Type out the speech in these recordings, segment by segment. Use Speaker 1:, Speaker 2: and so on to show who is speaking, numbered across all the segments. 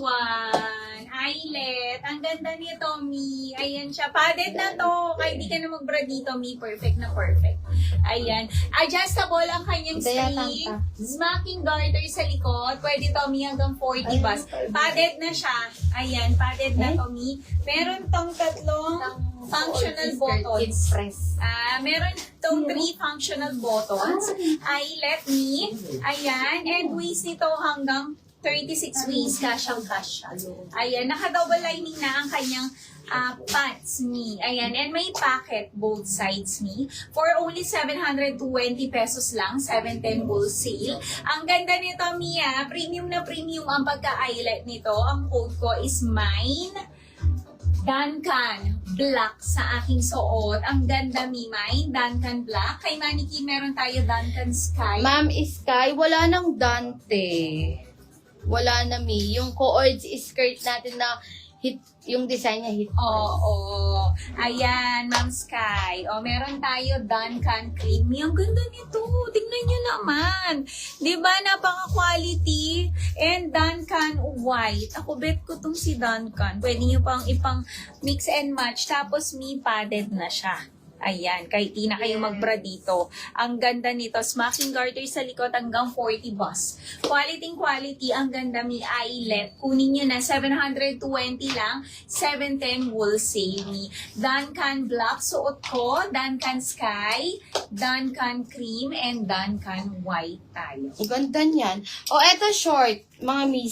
Speaker 1: one. Eyelet. Ang ganda nito, Mi. Ayan siya. Padded na to. Kahit di ka na mag-bra dito, Mi. Perfect na perfect. Ayan. Adjustable ang kanyang string. Smacking garter sa likod. Pwede to, Mi, hanggang 40 bus. Padded na siya. Ayan. Padded na to, Mi. Meron tong tatlong functional buttons. Meron tong 3 functional buttons. Eyelet, Mi. Ayan. And waist nito hanggang 36 waist, kasyang-kasya. Ayan, naka-double lining na ang kanyang pants, Mi. Ayan, and may pocket both sides, Mi. For only 720 pesos lang, 710 wholesale. Ang ganda nito, Mi, premium na premium ang pagka-eyelet nito. Ang code ko is mine. Duncan Black sa aking suot. Ang ganda, Mi. Mine, Duncan Black. Kay Maniki, meron tayo Duncan Sky.
Speaker 2: Ma'am Sky, wala nang Dante. Wala na, Mi. Yung co-ords skirt natin na hit, yung design niya hit.
Speaker 1: Oo. Ayan, Ma'am Sky. Meron tayo Duncan Cream. Ang ganda nito. Tingnan nyo naman. Diba, napaka-quality. And Duncan White. Ako bet ko tong si Duncan. Pwede nyo pang ipang mix and match. Tapos, Mi, padded na siya. Ayan, kahit di na kayo magbra dito. Ang ganda nito. Smacking garter sa likod hanggang 40 bus. Quality, ang ganda, Mi. Eyelet. Kunin nyo na. 720 lang. 710 wholesale, Mi. Duncan Black. Suot ko. Duncan Sky. Duncan Cream. And Duncan White tayo.
Speaker 2: Ang ganda niyan. Eto short. Mga Mi,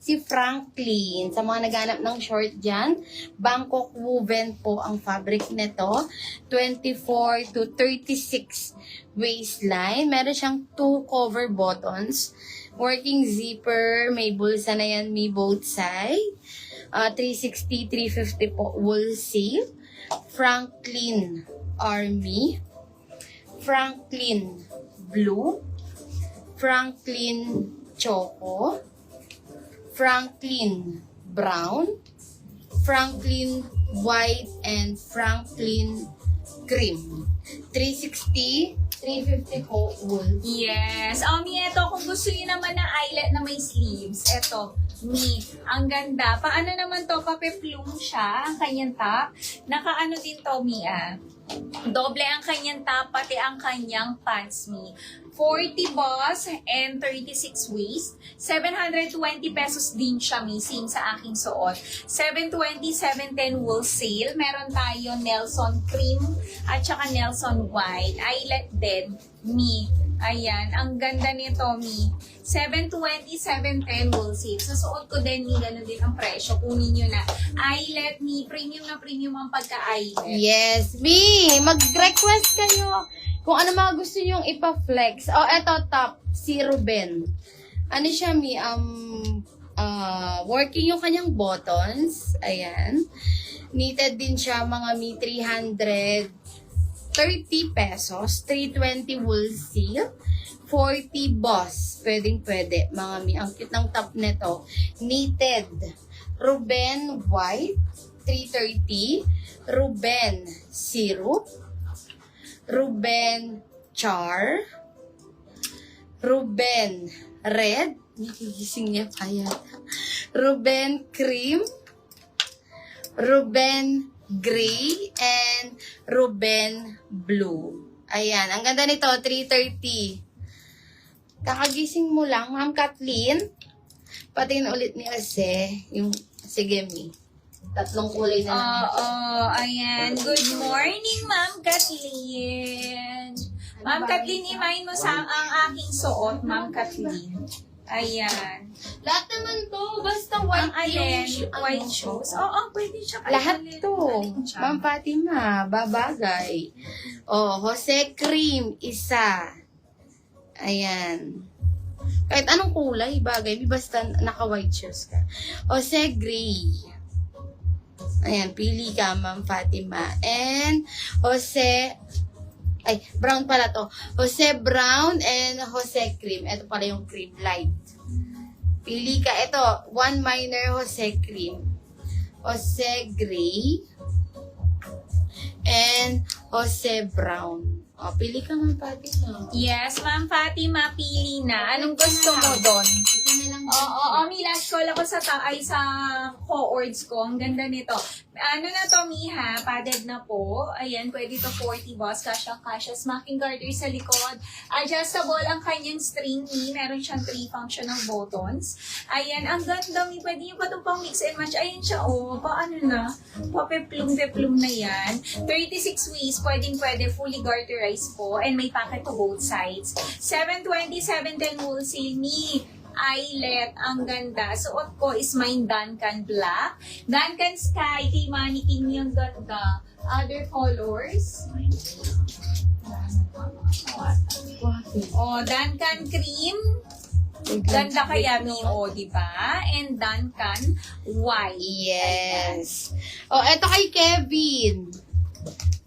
Speaker 2: si Franklin. Sa mga naghanap ng short dyan, Bangkok woven po ang fabric nito. 24 to 36 waistline. Meron siyang 2 cover buttons. Working zipper. May bulsa na yan, may both side. 360, 350 po wholesale. Franklin Army. Franklin Blue. Franklin Choco. Franklin Brown, Franklin White, and Franklin Cream. 360, 350 po wool.
Speaker 1: Yes. Mi, eto, kung gusto niyo naman na eyelet na may sleeves, eto, Mi, ang ganda. Paano naman to? Pape-plume siya, ang kanyang top. Nakaano din to, Mi, Doble ang kanyang top, pati ang kanyang pants, Mi. 40 boss and 36 waist. 720 pesos din siya, Mi, same sa aking suot. 720, 710 wholesale. Meron tayo Nelson Cream at saka Nelson White. Eyelet din, Mi. Ayan, ang ganda nito, Mi. 720, 710 wholesale. Sa suot ko din, Mi, ganun din ang presyo. Kunin nyo na. Eyelet, Mi. Premium na premium ang pagka-eyelet.
Speaker 2: Yes, Mi. Mag-request kayo kung ano mga gusto nyong ipa-flex. Eto top, si Ruben. Ano siya, Mi? Working yung kanyang buttons. Ayan. Knitted din siya, mga Mi, 330 pesos. 320 wholesale. 40 boss. Pwede. Mga Mi, ang cute ng top nito. Knitted. Ruben White, 330. Ruben Syrup. Ruben Char. Ruben Red. Nakigising niya pa yata. Ruben Cream. Ruben Gray. And Ruben Blue. Ayan. Ang ganda nito. 330. Kakagising mo lang, Ma'am Kathleen. Patingin ulit ni Ase. Sige, Mi. Tatlong kulay na lang.
Speaker 1: Ayan. Good morning, Ma'am Kathleen. Ma'am Kathleen, imahin mo sa ang aking suot, Ma'am Kathleen. Ayan.
Speaker 2: Lahat naman to. Basta white
Speaker 1: White shoes. Pwede siya.
Speaker 2: Lahat to. Ma'am Fatima, babagay. Jose Cream, isa. Ayan. Kahit anong kulay, bagay. Basta naka-white shoes ka. Jose Gray. Ayan, pili ka, Ma'am Fatima. And brown pala to. Jose Brown and Jose Cream. Ito pala yung cream light. Pili ka. Ito, one minor Jose Cream. Jose Gray. And Jose Brown. Pili ka, Ma'am Fatima.
Speaker 1: Yes, Ma'am Fatima, pili na. Anong gusto mo doon?
Speaker 2: Ito na lang
Speaker 1: Oo, Mi, last call ako sa sa cohorts ko. Ang ganda nito. Ano na to, Mi, ha? Padded na po. Ayan, pwede to 40 boss. Kasha. Smacking garter sa likod. Adjustable ang kanyang string, Mi. Meron siyang 3 functional buttons. Ayan, ang ganda, Mi. Pwede nyo pa itong pang mix and match. Ayan siya, oh. Paano na? Papeplum na yan. 36 waist. Pwede. Fully garterized po. And may pocket to both sides. 720, 710 wholesale, Mi. Eyelet, ang ganda. Suot ko is mine Duncan Black. Duncan Sky, kay Mannequin yung ganda. Other colors. Oh, Duncan Cream. Ganda kaya, Mi. O, diba? And Duncan White.
Speaker 2: Yes. Oh, eto kay Kevin.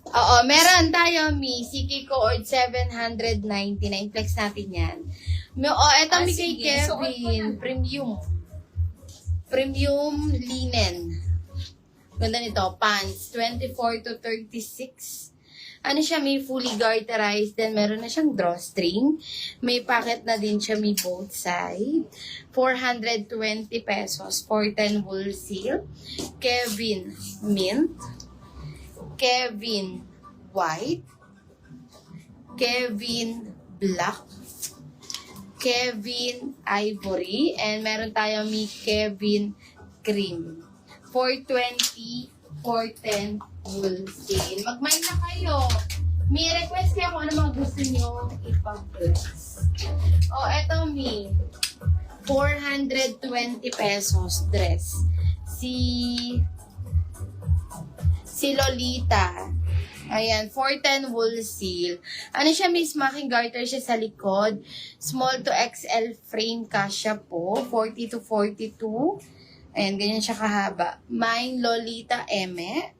Speaker 2: Oo, meron tayo, Mi. CK Coord 799. Flex natin yan. Eto Mi kay
Speaker 1: Sige, suot ko
Speaker 2: Kevin. Premium linen. Ganda nito. Pants. 24 to 36. Ano siya, may fully garterized. Then, meron na siyang drawstring. May pocket na din siya, may both side. 420 pesos. 410 wool seal. Kevin mint. Kevin white. Kevin black. Kevin ivory. And meron tayo may Kevin cream. 420, 410 wholesale. Mag-mind na kayo. May request kayo kung ano mga gusto nyo ipag-dress. Eto mi. 420 pesos dress. Si Lolita. Ayan, 410 wool seal. Ano siya, may smacking garter siya sa likod. Small to XL frame kasya po. 40 to 42. Ayan, ganyan siya kahaba. Mine, Lolita Eme.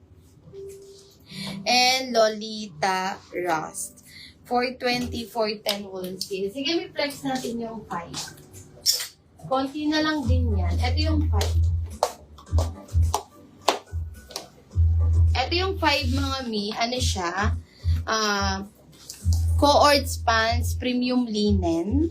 Speaker 2: And Lolita Rust. 420, 410 wool seal. Sige, may flex natin yung 5. Konti na lang din yan. Ito yung 5. Ito yung 5 mga mi, ano siya, Coord pants, premium linen,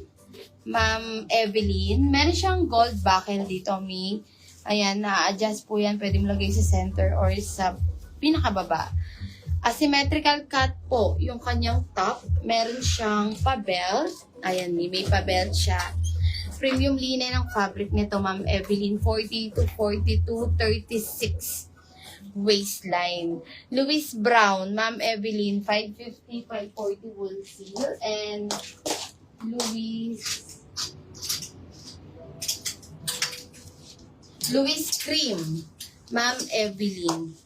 Speaker 2: Ma'am Evelyn. Meron siyang gold buckle dito, mi. Ayan, na-adjust po yan. Pwede mo lagay sa center or sa pinakababa. Asymmetrical cut po yung kanyang top. Meron siyang pa-belt. Ayan, mi, may pa-belt siya. Premium linen ang fabric nito, Ma'am Evelyn. 40 to 42, 36. Waistline. Louis Brown, Ma'am Evelyn, 550, 540 wool seal. And Louis Cream, Ma'am Evelyn.